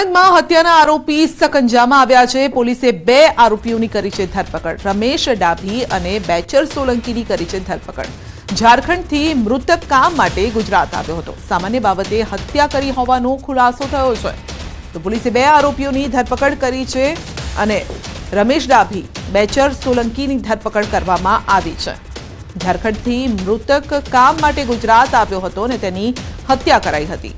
આણંદમાં હત્યાના આરોપી સકંજામાં આવ્યા છે। પોલીસે 2 આરોપીઓની કરી છે ધરપકડ। રમેશ ડાભી અને બેચર સોલંકીની કરી છે ધરપકડ। ઝારખંડથી મૃતક કામ માટે ગુજરાત આવ્યો હતો। સામાન્ય બાબતે હત્યા કરી હોવાનો ખુલાસો થયો છે। તો પોલીસે 2 આરોપીઓની ધરપકડ કરી છે અને રમેશ ડાભી બેચર સોલંકીની ધરપકડ કરવામાં આવી છે। ઝારખંડથી મૃતક કામ માટે ગુજરાત આવ્યો હતો અને તેની હત્યા કરાઈ હતી।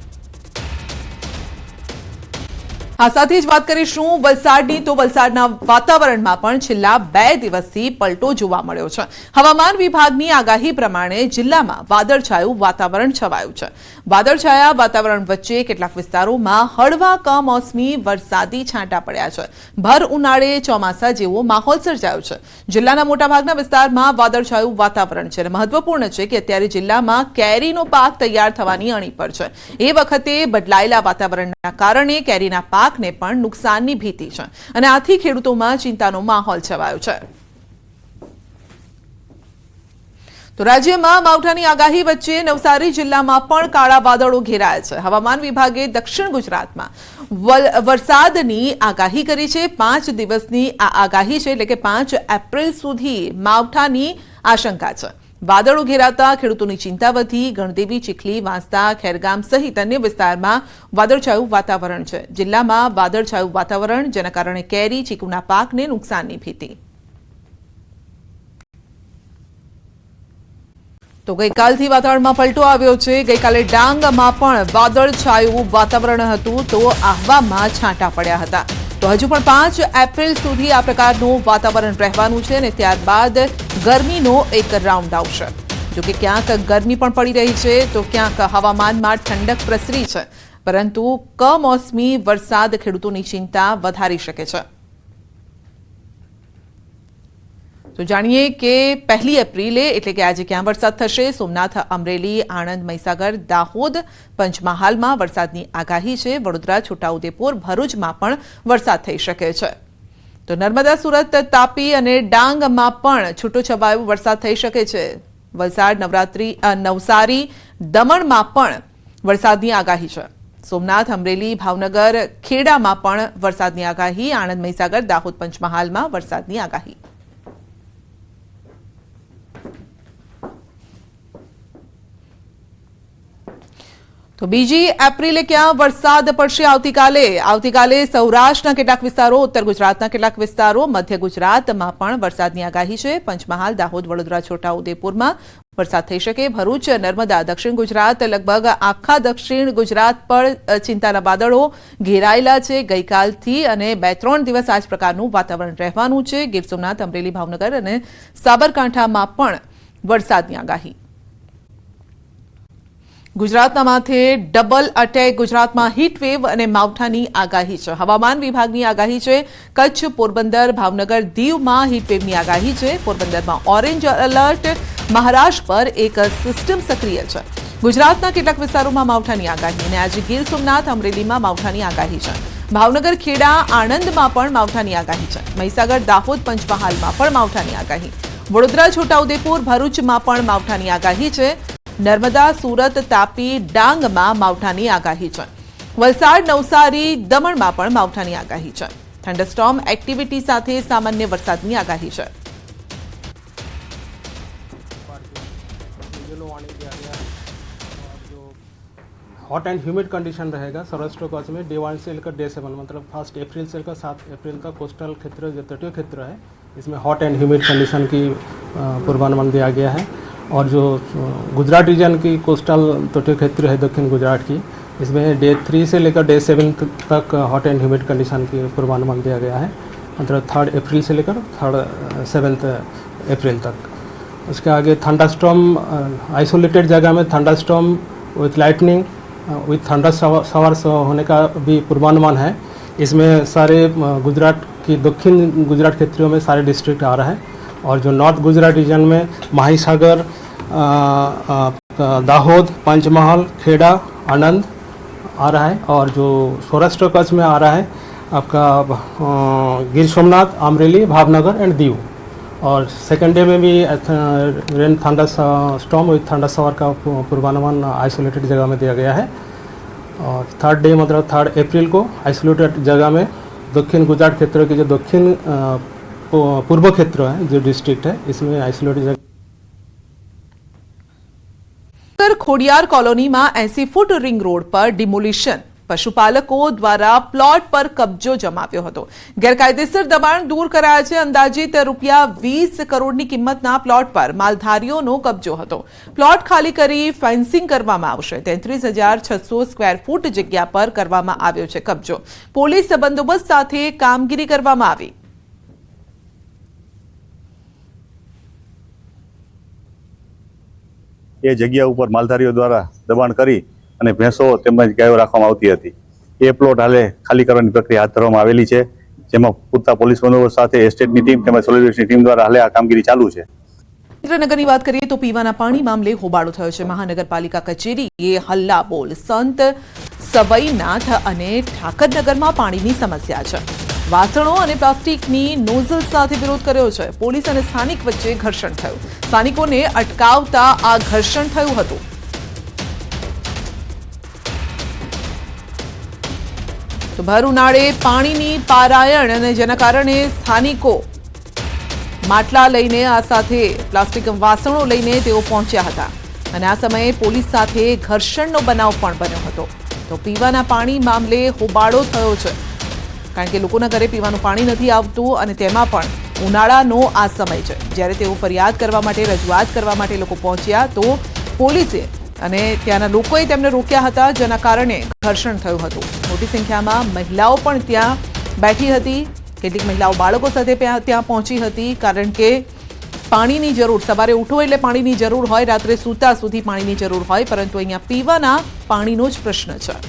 આ સાથે જ વાત કરીશું વલસાડની। તો વલસાડના વાતાવરણમાં પણ છેલ્લા 2 દિવસથી પલટો જોવા મળ્યો છે। હવામાન વિભાગની આગાહી પ્રમાણે જિલ્લામાં વાદળછાયું વાતાવરણ છવાયું છે। વાદળછાયા વાતાવરણ વચ્ચે કેટલાક વિસ્તારોમાં હળવા કમોસમી વરસાદી છાંટા પડ્યા છે। ભર ઉનાળે ચોમાસા જેવો માહોલ સર્જાયો છે। જિલ્લાના મોટાભાગના વિસ્તારમાં વાદળછાયું વાતાવરણ છે। મહત્વપૂર્ણ છે કે અત્યારે જિલ્લામાં કેરીનો પાક તૈયાર થવાની અણી પર છે। એ વખતે બદલાયેલા વાતાવરણના કારણે કેરીના પાકને પણ નુકસાનની ભીતિ છે અને આથી ખેડૂતોમાં ચિંતાનો માહોલ છવાયો છે। તો રાજ્યમાં માવઠાની આગાહી વચ્ચે નવસારી જિલ્લામાં પણ કાળા વાદળો ઘેરાયા છે। હવામાન વિભાગે દક્ષિણ ગુજરાતમાં વરસાદની આગાહી કરી છે। 5 દિવસની આ આગાહી છે, એટલે કે 5 એપ્રિલ સુધી માવઠાની આશંકા છે। વાદળો ઘેરાતા ખેડૂતોની ચિંતા વધી। ગણદેવી, ચીખલી, વાંસદા, ખેરગામ સહિત અન્ય વિસ્તારમાં વાદળછાયું વાતાવરણ છે। જિલ્લામાં વાદળછાયું વાતાવરણ, જેના કારણે કેરી, ચીકુના પાકને નુકસાનની ભીતિ। તો ગઈકાલથી વાતાવરણમાં પલટો આવ્યો છે। ગઈકાલે ડાંગમાં પણ વાદળછાયું વાતાવરણ હતું, તો આહવામાં છાંટા પડ્યા હતા। તો હજુ પણ 5 એપ્રિલ સુધી આ પ્રકારનું વાતાવરણ રહેવાનું છે અને ત્યારબાદ ગરમીનો એક રાઉન્ડ આવશે। જો કે ક્યાંક ગરમી પણ પડી રહી છે, તો ક્યાંક હવામાનમાં ઠંડક પ્રસરી છે, પરંતુ કમોસમી વરસાદ ખેડૂતોની ચિંતા વધારી શકે છે। તો જાણીએ કે 1 એપ્રિલે એટલે કે આજે ક્યાં વરસાદ થશે। સોમનાથ, અમરેલી, આણંદ, મહીસાગર, દાહોદ, પંચમહાલમાં વરસાદની આગાહી છે। વડોદરા, છોટાઉદેપુર, ભરૂચમાં પણ વરસાદ થઈ શકે છે। તો નર્મદા, સુરત, તાપી અને ડાંગમાં પણ છૂટોછવાયો વરસાદ થઈ શકે છે। વલસાડ, નવસારી, દમણમાં પણ વરસાદની આગાહી છે। સોમનાથ, અમરેલી, ભાવનગર, ખેડામાં પણ વરસાદની આગાહી। આણંદ, મહીસાગર, દાહોદ, પંચમહાલમાં વરસાદની આગાહી। તો 2 એપ્રિલે ક્યાં વરસાદ પડશે આવતીકાલે સૌરાષ્ટ્રના કેટલાક વિસ્તારો, ઉત્તર ગુજરાતના કેટલાક વિસ્તારો, મધ્ય ગુજરાતમાં પણ વરસાદની આગાહી છે। પંચમહાલ, દાહોદ, વડોદરા, છોટાઉદેપુરમાં વરસાદ થઈ શકે। ભરૂચ, નર્મદા, દક્ષિણ ગુજરાત, લગભગ આખા દક્ષિણ ગુજરાત પર ચિંતાના વાદળો ઘેરાયેલા છે ગઈકાલથી અને 2-3 દિવસ આ જ પ્રકારનું વાતાવરણ રહેવાનું છે। ગીર સોમનાથ, અમરેલી, ભાવનગર અને સાબરકાંઠામાં પણ વરસાદની આગાહી। ગુજરાતના માથે ડબલ અટેક। ગુજરાતમાં હીટવેવ અને માવઠાની આગાહી છે। હવામાન વિભાગની આગાહી છે। કચ્છ, પોરબંદર, ભાવનગર, દીવમાં હીટવેવની આગાહી છે। પોરબંદરમાં ઓરેન્જ એલર્ટ। મહારાષ્ટ્ર પર એક સિસ્ટમ સક્રિય છે। ગુજરાતના કેટલાક વિસ્તારોમાં માવઠાની આગાહી અને આજે ગીર સોમનાથ, અમરેલીમાં માવઠાની આગાહી છે। ભાવનગર, ખેડા, આણંદમાં પણ માવઠાની આગાહી છે। મહીસાગર, દાહોદ, પંચમહાલમાં પણ માવઠાની આગાહી। વડોદરા, છોટાઉદેપુર, ભરૂચમાં પણ માવઠાની આગાહી છે। નર્મદા, સુરત, તાપી, ડાંગમાં માવઠાની આગાહી છે। વલસાડ, નવસારી, દમણમાં પણ માવઠાની આગાહી છે। થંડરસ્ટોર્મ એક્ટિવિટી સાથે સામાન્ય વરસાદની આગાહી છે। हॉट एंड ह्यूमिड कंडीशन रहेगा सौराष्ट्र कच्छ में डे 1 से लेकर डे 7, मतलब 1 अप्रैल से लेकर 7 अप्रैल तक कोस्टल क्षेत्र जो तटीय क्षेत्र है इसमें हॉट एंड ह्यूमिड कंडीशन की पूर्वानुमान दिया गया है। और जो गुजरात रीजन की कोस्टल तटीय क्षेत्र है दक्षिण गुजरात की, इसमें डे 3 से लेकर डे 7 तक हॉट एंड ह्यूमिड कंडीशन की पूर्वानुमान दिया गया है, मतलब 3 अप्रैल से लेकर 7 अप्रैल तक। उसके आगे थंडरस्टॉर्म, आइसोलेटेड जगह में thunderstorm with lightning with thunder showers होने का भी पूर्वानुमान है। इसमें सारे गुजरात की दक्षिण गुजरात क्षेत्रों में सारे डिस्ट्रिक्ट आ रहा है। और जो नॉर्थ गुजरात रीजन में माहीसागर, दाहोद, पंचमहाल, खेड़ा, आनंद आ रहा है। और जो सौराष्ट्र कच्छ में आ रहा है आपका गिर सोमनाथ, अमरेली, भावनगर एंड दीव। और सेकेंड डे में भी rain thunder storm with thunder shower का पूर्वानुमान आइसोलेटेड जगह में दिया गया है। और थर्ड डे मतलब 3 अप्रैल को आइसोलेटेड जगह में दक्षिण गुजरात क्षेत्र के जो दक्षिण पूर्व क्षेत्र है, जो डिस्ट्रिक्ट है, इसमें आइसोलेटेड जगह ખોડિયાર કોલોનીમાં 80 ફૂટ રિંગ રોડ પર ડિમોલિશન પશુપાલકો દ્વારા પ્લોટ પર કબજો જમાવ્યો હતો. ગેરકાયદેસર દબાણ દૂર કરાયા છે. અંદાજિત રૂપિયા 20 કરોડની કિંમતના પ્લોટ પર માલધારીઓનો કબજો હતો. પ્લોટ ખાલી કરી ફેન્સિંગ કરવામાં આવશે. 33,600 સ્ક્વેર ફૂટ જગ્યા પર કરવામાં આવ્યો છે કબજો. પોલીસ બંદોબસ્ત સાથે કામગીરી કરવામાં આવી. એ જગ્યા ઉપર માલધારીઓ દ્વારા દબાણ કરી અને ભેંસો તેમજ ગાયો રાખવામાં આવતી હતી. એ પ્લોટ હાલે ખાલી કરવાની પ્રક્રિયા હાથ ધરવામાં આવેલી છે, જેમાં પૂરતા પોલીસ બંદોબસ્ત સાથે એસ્ટેટની ટીમ તેમજ સોલિડેરિટીની ટીમ દ્વારા હાલે આ કામગીરી ચાલુ છે. સુરેન્દ્રનગરની વાત કરીએ તો પીવાના પાણી મામલે હોબાળો થયો છે. મહાનગરપાલિકા કચેરીએ હલ્લા બોલ સંત સવઈનાથ અને ઠાકરનગરમાં પાણીની સમસ્યા છે. વાસણો અને પ્લાસ્ટિકની નોઝલ સાથે વિરોધ કર્યો છે. પોલીસ અને સ્થાનિક વચ્ચે ઘર્ષણ થયું. સ્થાનિકોને અટકાવતા આ ઘર્ષણ થયું હતું. તો ભર ઉનાળે પાણીની પારાયણ અને જેના કારણે સ્થાનિકો માટલા લઈને આ સાથે પ્લાસ્ટિક વાસણો લઈને તેઓ પહોંચ્યા હતા અને આ સમયે પોલીસ સાથે ઘર્ષણનો બનાવ પણ બન્યો હતો. તો પીવાના પાણી મામલે હોબાળો થયો છે, કારણ કે લોકોના ઘરે પીવાનું પાણી નથી આવતું અને તેમાં પણ ઉનાળાનો આ સમય છે. જ્યારે તેઓ ફરિયાદ કરવા માટે, રજૂઆત કરવા માટે લોકો પહોંચ્યા તો પોલીસે અને ત્યાંના લોકોએ તેમને રોક્યા હતા, જેના કારણે ઘર્ષણ થયું હતું. મોટી સંખ્યામાં મહિલાઓ પણ ત્યાં બેઠી હતી. કેટલીક મહિલાઓ બાળકો સાથે ત્યાં પહોંચી હતી, કારણ કે પાણીની જરૂર, સવારે ઉઠો એટલે પાણીની જરૂર હોય, રાત્રે સૂતા સુધી પાણીની જરૂર હોય, પરંતુ અહીંયા પીવાના પાણીનો જ પ્રશ્ન છે.